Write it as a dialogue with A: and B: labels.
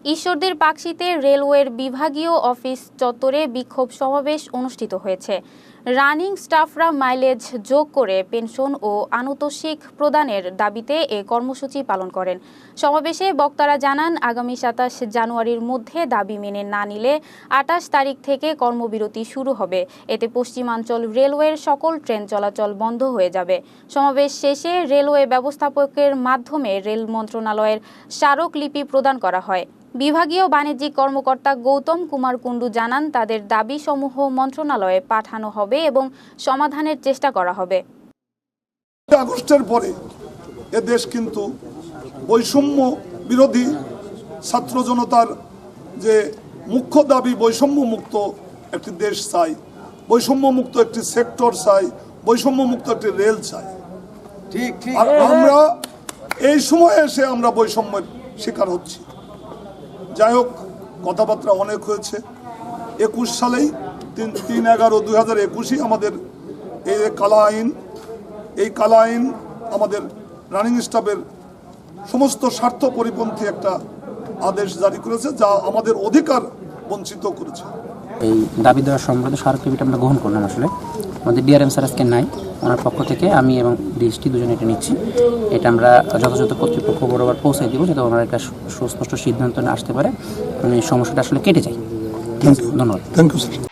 A: ঈশ্বরদীর পাকশীতে রেলওয়ের বিভাগীয় অফিস চত্বরে বিক্ষোভ সমাবেশ অনুষ্ঠিত হয়েছে। রানিং স্টাফরা মাইলেজ যোগ করে পেনশন ও আনুতোষিক প্রদানের দাবিতে এ কর্মসূচি পালন করেন। সমাবেশে বক্তারা জানান, আগামী ২৭ জানুয়ারির মধ্যে দাবি মেনে না নিলে ২৮ তারিখ থেকে কর্মবিরতি শুরু হবে। এতে পশ্চিমাঞ্চল রেলওয়ের সকল ট্রেন চলাচল বন্ধ হয়ে যাবে। সমাবেশ শেষে রেলওয়ে ব্যবস্থাপকের মাধ্যমে রেল মন্ত্রণালয়ের স্মারকলিপি প্রদান করা হয়। বিভাগীয় বাণিজ্যিক কর্মকর্তা গৌতম কুমার কুণ্ডু জানান, তাদের দাবিসমূহ মন্ত্রণালয়ে পাঠানো হবে এবং সমাধানের চেষ্টা করা হবে।
B: আগস্টের পরে এ দেশ কিন্তু বৈষম্য বিরোধী ছাত্র জনতার যে মুখ্য দাবি বৈষম্য মুক্ত একটি দেশ চাই, বৈষম্য মুক্ত একটি সেক্টর চাই, বৈষম্য মুক্ত একটি রেল চাই। আর আমরা এই সময়ে এসে আমরা বৈষম্যের শিকার হচ্ছি। যাই হোক, কথাবার্তা অনেক হয়েছে। ২১ সালেই ৩/11/২০২১ আমাদের এই কালা আইন আমাদের রানিং স্টাফের সমস্ত স্বার্থ পরিপন্থী একটা আদেশ জারি করেছে, যা আমাদের অধিকার বঞ্চিত করেছে।
C: এই দাবি দেওয়ার সংক্রান্ত স্মারকলিপিটা আমরা গ্রহণ করলাম। আসলে আমাদের ডিআরএম স্যার আজকে নাই, ওনার পক্ষ থেকে আমি এবং ডিএসটি দুজনে এটা নিচ্ছি। এটা আমরা যথাযথ কর্তৃপক্ষ বরাবর পৌঁছে দিব, যাতে ওনার একটা সুস্পষ্ট সিদ্ধান্ত আসতে পারে, সমস্যাটা আসলে কেটে যায়। ধন্যবাদ।
B: Thank you sir.